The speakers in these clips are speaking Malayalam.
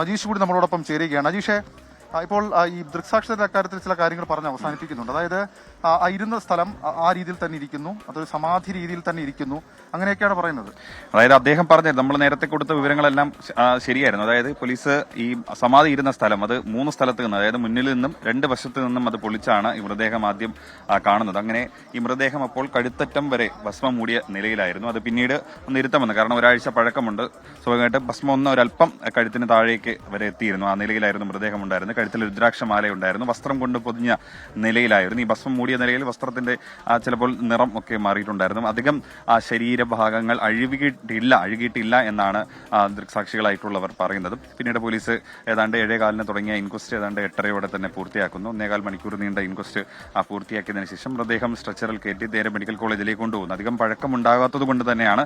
അജീഷ് കൂടി നമ്മളോടൊപ്പം ചേരുകയാണ്. അജീഷെ, ഇപ്പോൾ ഈ ദൃക്സാക്ഷിയുടെ അക്കാര്യത്തിൽ ചില കാര്യങ്ങൾ പറഞ്ഞ് അവസാനിപ്പിക്കുന്നുണ്ട്. അതായത് ഇരുന്ന സ്ഥലം ആ രീതിയിൽ തന്നെ ഇരിക്കുന്നു, അതൊരു സമാധി രീതിയിൽ തന്നെ ഇരിക്കുന്നു, അങ്ങനെയൊക്കെയാണ് പറയുന്നത്. അതായത് അദ്ദേഹം പറഞ്ഞത് നമ്മൾ നേരത്തെ കൊടുത്ത വിവരങ്ങളെല്ലാം ശരിയായിരുന്നു. അതായത് പോലീസ് ഈ സമാധി ഇരുന്ന സ്ഥലം അത് 3 സ്ഥലത്ത് നിന്ന്, അതായത് മുന്നിൽ നിന്നും 2 വശത്ത് നിന്നും അത് പൊളിച്ചാണ് ഈ മൃതദേഹം ആദ്യം കാണുന്നത്. അങ്ങനെ ഈ മൃതദേഹം അപ്പോൾ കഴുത്തറ്റം വരെ ഭസ്മം മൂടിയ നിലയിലായിരുന്നു. അത് പിന്നീട് ഒന്ന് ഇരുത്തം വന്നു, കാരണം ഒരാഴ്ച പഴക്കമുണ്ട്. സ്വാഭാവികമായിട്ട് ഭസ്മം ഒന്ന് ഒരല്പം കഴുത്തിന് താഴേക്ക് വരെ എത്തിയിരുന്നു. ആ നിലയിലായിരുന്നു മൃതദേഹം ഉണ്ടായിരുന്നത്. കഴുത്തിൽ രുദ്രാക്ഷമാല ഉണ്ടായിരുന്നു. വസ്ത്രം കൊണ്ട് പൊതിഞ്ഞ നിലയിലായിരുന്നു. ഈ ഭസ്മം മൂടിയ നിലയിൽ വസ്ത്രത്തിന്റെ ചിലപ്പോൾ നിറം ഒക്കെ മാറിയിട്ടുണ്ടായിരുന്നു. അധികം ശരീരഭാഗങ്ങൾ അഴുകിയിട്ടില്ല എന്നാണ് ദൃക്സാക്ഷികളായിട്ടുള്ളവർ പറയുന്നത്. പിന്നീട് പോലീസ് ഏതാണ്ട് 7:15 തുടങ്ങിയ ഇൻക്വസ്റ്റ് ഏതാണ്ട് 8:30 തന്നെ പൂർത്തിയാക്കുന്നു. 1.25 മണിക്കൂർ നീണ്ട ഇൻക്വസ്റ്റ് പൂർത്തിയാക്കിയതിനു ശേഷം മൃതദേഹം സ്ട്രെച്ചറിൽ കയറ്റി നേരെ മെഡിക്കൽ കോളേജിലേക്ക് കൊണ്ടുപോകുന്നു. അധികം പഴക്കമുണ്ടാകാത്തത് കൊണ്ട് തന്നെയാണ്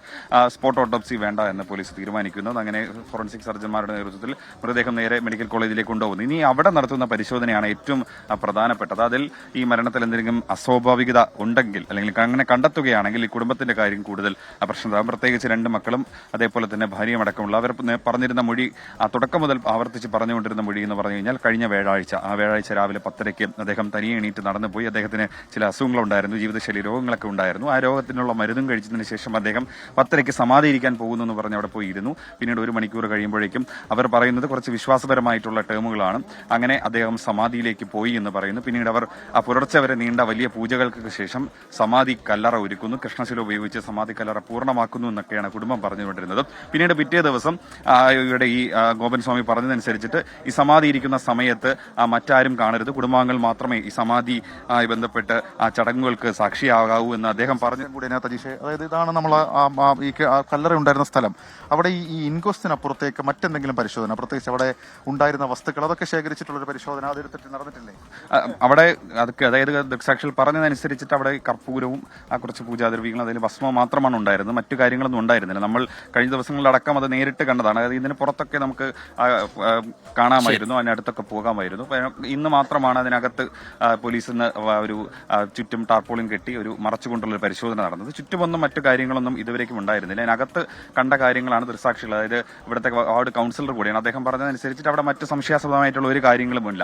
സ്പോട്ട് ഓട്ടോപ്സി വേണ്ട എന്ന് പോലീസ് തീരുമാനിക്കുന്നത്. അങ്ങനെ ഫോറൻസിക് സർജന്മാരുടെ നേതൃത്വത്തിൽ മൃതദേഹം നേരെ മെഡിക്കൽ കോളേജിലേക്ക് കൊണ്ടുപോകുന്നു. ഇനി അവിടെ നടത്തുന്ന പരിശോധനയാണ് ഏറ്റവും പ്രധാനപ്പെട്ടത്. അതിൽ ഈ മരണത്തിൽ എന്തെങ്കിലും അസ്വാഭാവികത ഉണ്ടെങ്കിൽ അല്ലെങ്കിൽ അങ്ങനെ കണ്ടെത്തുകയാണെങ്കിൽ ഈ കുടുംബത്തിന്റെ കാര്യം കൂടുതൽ പ്രശ്നമാകും. പ്രത്യേകിച്ച് 2 മക്കളും അതേപോലെ തന്നെ ഭാര്യയും അടക്കമുള്ള അവർ പറഞ്ഞിരുന്ന മൊഴി തുടക്കം മുതൽ ആവർത്തിച്ച് പറഞ്ഞുകൊണ്ടിരുന്ന മൊഴി എന്ന് പറഞ്ഞു കഴിഞ്ഞാൽ കഴിഞ്ഞ വ്യാഴാഴ്ച രാവിലെ 10:30 അദ്ദേഹം തനിയെ എണീറ്റ് നടന്നുപോയി. അദ്ദേഹത്തിന് ചില അസുഖങ്ങളുണ്ടായിരുന്നു, ജീവിതശൈലി രോഗങ്ങളൊക്കെ ഉണ്ടായിരുന്നു. ആ രോഗത്തിനുള്ള മരുന്നും കഴിച്ചതിന് ശേഷം അദ്ദേഹം 10:30 സമാധിയിരിക്കാൻ പോകുന്നു എന്ന് പറഞ്ഞ് അവിടെ പോയിരുന്നു. പിന്നീട് 1 മണിക്കൂർ കഴിയുമ്പോഴേക്കും അവർ പറയുന്നത് കുറച്ച് വിശ്വാസപരമായിട്ടുള്ള ടേമുകളാണ്. അങ്ങനെ അദ്ദേഹം സമാധിയിലേക്ക് പോയി എന്ന് പറയുന്നു. പിന്നീട് അവർ പുലർച്ചെ വരെ നീണ്ട വലിയ പൂജകൾക്ക് ശേഷം സമാധി കല്ലറ ഒരുക്കുന്നു, കൃഷ്ണശില ഉപയോഗിച്ച് സമാധി കല്ലറ പൂർണ്ണമാക്കുന്നു എന്നൊക്കെയാണ് കുടുംബം പറഞ്ഞുകൊണ്ടിരുന്നത്. പിന്നീട് പിറ്റേ ദിവസം ഇവിടെ ഈ ഗോപൻ സ്വാമി പറഞ്ഞതനുസരിച്ചിട്ട് ഈ സമാധി ഇരിക്കുന്ന സമയത്ത് മറ്റാരും കാണരുത്, കുടുംബാംഗങ്ങൾ മാത്രമേ ഈ സമാധി ബന്ധപ്പെട്ട് ആ ചടങ്ങുകൾക്ക് സാക്ഷിയാകാവൂ എന്ന് അദ്ദേഹം പറഞ്ഞു. കൂടി അജീഷെ, അതായത് ഇതാണ് നമ്മൾ ഈ കല്ലറ ഉണ്ടായിരുന്ന സ്ഥലം. അവിടെ ഈ ഇൻക്വസ്റ്റിനപ്പുറത്തേക്ക് മറ്റെന്തെങ്കിലും പരിശോധന, പ്രത്യേകിച്ച് അവിടെ ഉണ്ടായിരുന്ന വസ്തുക്കൾ അതൊക്കെ ശേഖരിച്ചിട്ടുള്ളൊരു പരിശോധന അതെടുത്തിട്ട് നടന്നിട്ടില്ലേ? അവിടെ അതൊക്കെ അതായത് ദൃക്സാക്ഷികൾ പറഞ്ഞതനുസരിച്ചിട്ട് അവിടെ കർപ്പൂരവും കുറച്ച് പൂജാദ്രവ്യങ്ങളും അതിൽ ഭസ്മം മാത്രമാണ് ഉണ്ടായിരുന്നത്, മറ്റു കാര്യങ്ങളൊന്നും ഉണ്ടായിരുന്നില്ല. നമ്മൾ കഴിഞ്ഞ ദിവസങ്ങളിലടക്കം അത് നേരിട്ട് കണ്ടതാണ്. അതായത് ഇതിന് പുറത്തൊക്കെ നമുക്ക് കാണാമായിരുന്നു, അതിനടുത്തൊക്കെ പോകാമായിരുന്നു. ഇന്ന് മാത്രമാണ് അതിനകത്ത് പോലീസിന് ഒരു ചുറ്റും ടാർപോളിൻ കെട്ടി ഒരു മറച്ചുകൊണ്ടുള്ള പരിശോധന നടന്നത്. ചുറ്റുമൊന്നും മറ്റു കാര്യങ്ങളൊന്നും ഇതുവരേക്കും ഉണ്ടായിരുന്നില്ല. അതിനകത്ത് കണ്ട കാര്യങ്ങളാണ് ദൃക്സാക്ഷികൾ, അതായത് ഇവിടുത്തെ വാർഡ് കൗൺസിലർ കൂടിയാണ്. അദ്ദേഹം പറഞ്ഞതനുസരിച്ചിട്ട് അവിടെ മറ്റ് സംശയാസ്പദമായിട്ടുള്ള ഒരു കാര്യങ്ങളുമില്ല.